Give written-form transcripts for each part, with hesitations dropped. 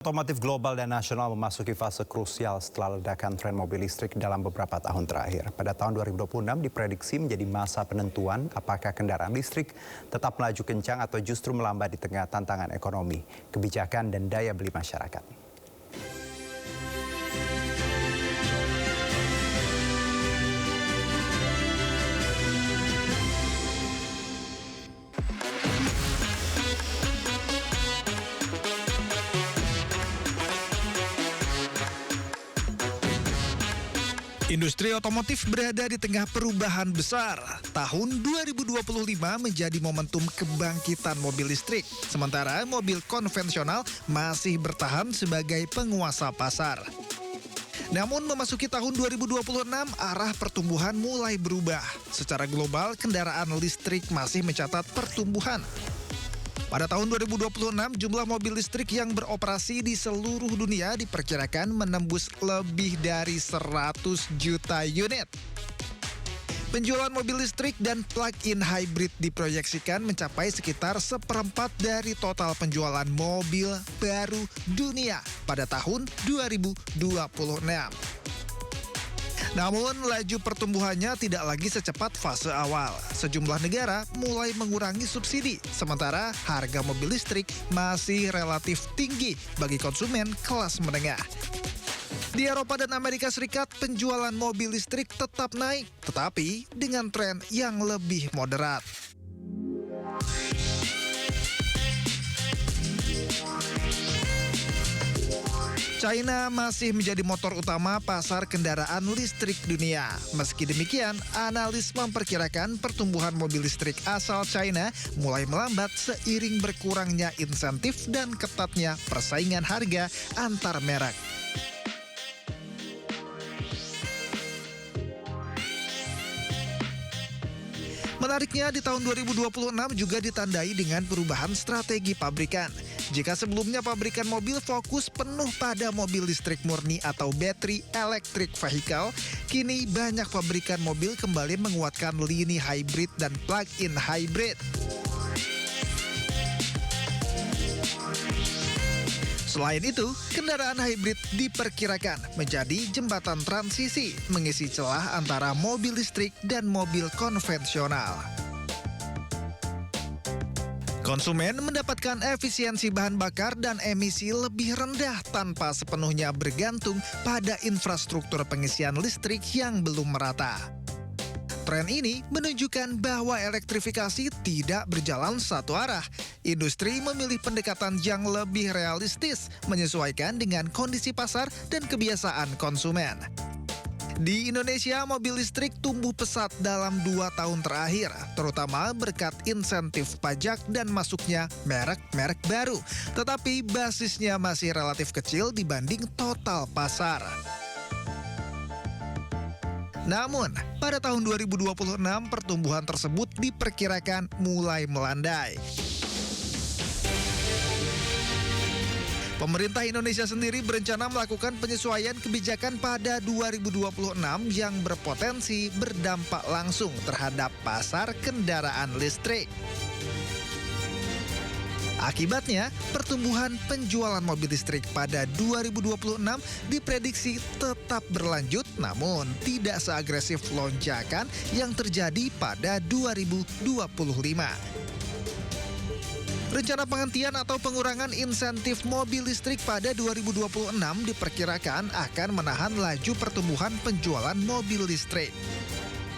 Otomotif global dan nasional memasuki fase krusial setelah ledakan tren mobil listrik dalam beberapa tahun terakhir. Pada tahun 2026 diprediksi menjadi masa penentuan apakah kendaraan listrik tetap melaju kencang atau justru melambat di tengah tantangan ekonomi, kebijakan, dan daya beli masyarakat. Industri otomotif berada di tengah perubahan besar. Tahun 2025 menjadi momentum kebangkitan mobil listrik, sementara mobil konvensional masih bertahan sebagai penguasa pasar. Namun memasuki tahun 2026, arah pertumbuhan mulai berubah. Secara global, kendaraan listrik masih mencatat pertumbuhan. Pada tahun 2026, jumlah mobil listrik yang beroperasi di seluruh dunia diperkirakan menembus lebih dari 100 juta unit. Penjualan mobil listrik dan plug-in hybrid diproyeksikan mencapai sekitar 1/4 dari total penjualan mobil baru dunia pada tahun 2026. Namun, laju pertumbuhannya tidak lagi secepat fase awal. Sejumlah negara mulai mengurangi subsidi, sementara harga mobil listrik masih relatif tinggi bagi konsumen kelas menengah. Di Eropa dan Amerika Serikat, penjualan mobil listrik tetap naik, tetapi dengan tren yang lebih moderat. China masih menjadi motor utama pasar kendaraan listrik dunia. Meski demikian, analis memperkirakan pertumbuhan mobil listrik asal China mulai melambat seiring berkurangnya insentif dan ketatnya persaingan harga antar merek. Menariknya, di tahun 2026 juga ditandai dengan perubahan strategi pabrikan. Jika sebelumnya pabrikan mobil fokus penuh pada mobil listrik murni atau battery electric vehicle, kini banyak pabrikan mobil kembali menguatkan lini hybrid dan plug-in hybrid. Selain itu, kendaraan hybrid diperkirakan menjadi jembatan transisi mengisi celah antara mobil listrik dan mobil konvensional. Konsumen mendapatkan efisiensi bahan bakar dan emisi lebih rendah tanpa sepenuhnya bergantung pada infrastruktur pengisian listrik yang belum merata. Tren ini menunjukkan bahwa elektrifikasi tidak berjalan satu arah. Industri memilih pendekatan yang lebih realistis, menyesuaikan dengan kondisi pasar dan kebiasaan konsumen. Di Indonesia, mobil listrik tumbuh pesat dalam 2 tahun terakhir, terutama berkat insentif pajak dan masuknya merek-merek baru. Tetapi basisnya masih relatif kecil dibanding total pasar. Namun, pada tahun 2026, pertumbuhan tersebut diperkirakan mulai melandai. Pemerintah Indonesia sendiri berencana melakukan penyesuaian kebijakan pada 2026 yang berpotensi berdampak langsung terhadap pasar kendaraan listrik. Akibatnya, pertumbuhan penjualan mobil listrik pada 2026 diprediksi tetap berlanjut, namun tidak seagresif lonjakan yang terjadi pada 2025. Rencana penghentian atau pengurangan insentif mobil listrik pada 2026 diperkirakan akan menahan laju pertumbuhan penjualan mobil listrik.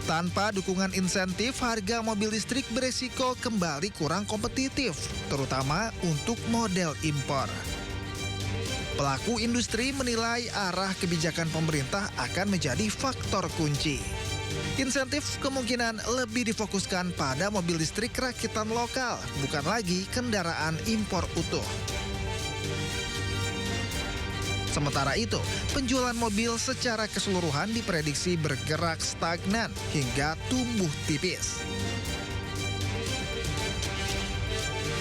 Tanpa dukungan insentif, harga mobil listrik beresiko kembali kurang kompetitif, terutama untuk model impor. Pelaku industri menilai arah kebijakan pemerintah akan menjadi faktor kunci. Insentif kemungkinan lebih difokuskan pada mobil listrik rakitan lokal, bukan lagi kendaraan impor utuh. Sementara itu, penjualan mobil secara keseluruhan diprediksi bergerak stagnan hingga tumbuh tipis.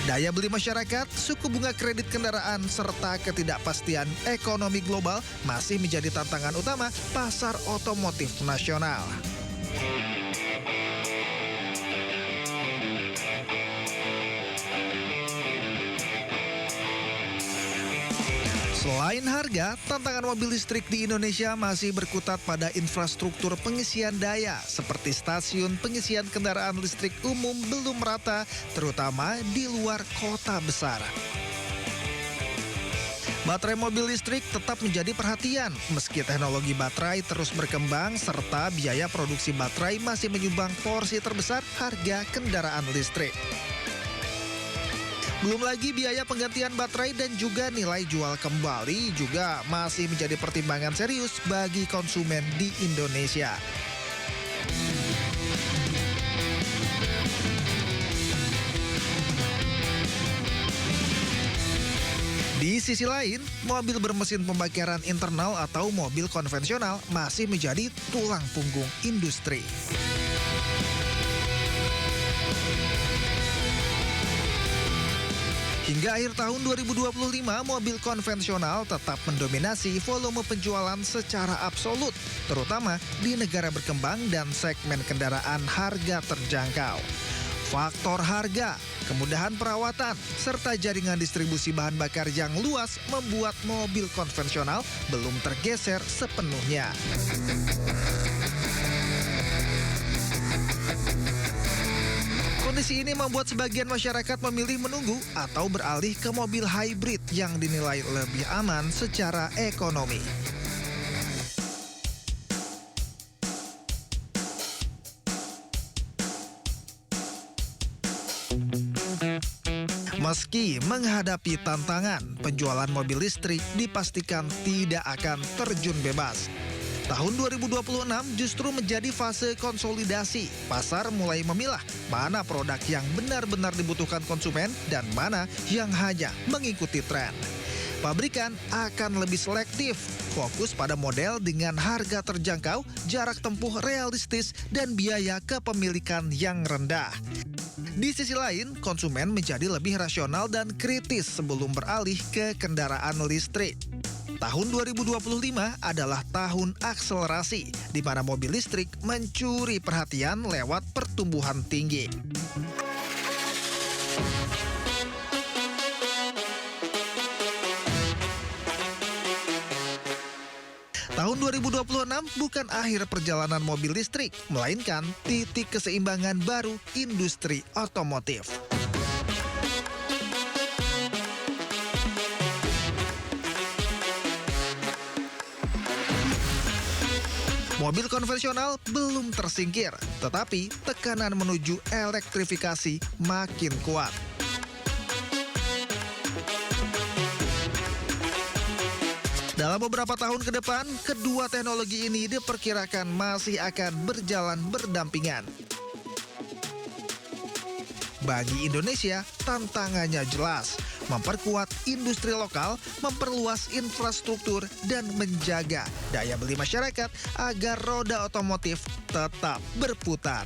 Daya beli masyarakat, suku bunga kredit kendaraan, serta ketidakpastian ekonomi global masih menjadi tantangan utama pasar otomotif nasional. Selain harga, tantangan mobil listrik di Indonesia masih berkutat pada infrastruktur pengisian daya, seperti stasiun pengisian kendaraan listrik umum belum merata, terutama di luar kota besar. Baterai mobil listrik tetap menjadi perhatian, meski teknologi baterai terus berkembang serta biaya produksi baterai masih menyumbang porsi terbesar harga kendaraan listrik. Belum lagi biaya penggantian baterai dan juga nilai jual kembali juga masih menjadi pertimbangan serius bagi konsumen di Indonesia. Di sisi lain, mobil bermesin pembakaran internal atau mobil konvensional masih menjadi tulang punggung industri. Hingga akhir tahun 2025, mobil konvensional tetap mendominasi volume penjualan secara absolut, terutama di negara berkembang dan segmen kendaraan harga terjangkau. Faktor harga, kemudahan perawatan, serta jaringan distribusi bahan bakar yang luas membuat mobil konvensional belum tergeser sepenuhnya. Kondisi ini membuat sebagian masyarakat memilih menunggu atau beralih ke mobil hybrid yang dinilai lebih aman secara ekonomi. Meski menghadapi tantangan, penjualan mobil listrik dipastikan tidak akan terjun bebas. Tahun 2026 justru menjadi fase konsolidasi. Pasar mulai memilah mana produk yang benar-benar dibutuhkan konsumen dan mana yang hanya mengikuti tren. Pabrikan akan lebih selektif, fokus pada model dengan harga terjangkau, jarak tempuh realistis, dan biaya kepemilikan yang rendah. Di sisi lain, konsumen menjadi lebih rasional dan kritis sebelum beralih ke kendaraan listrik. Tahun 2025 adalah tahun akselerasi, di mana mobil listrik mencuri perhatian lewat pertumbuhan tinggi. Tahun 2026 bukan akhir perjalanan mobil listrik, melainkan titik keseimbangan baru industri otomotif. Mobil konvensional belum tersingkir, tetapi tekanan menuju elektrifikasi makin kuat. Dalam beberapa tahun ke depan, kedua teknologi ini diperkirakan masih akan berjalan berdampingan. Bagi Indonesia, tantangannya jelas, memperkuat industri lokal, memperluas infrastruktur, dan menjaga daya beli masyarakat agar roda otomotif tetap berputar.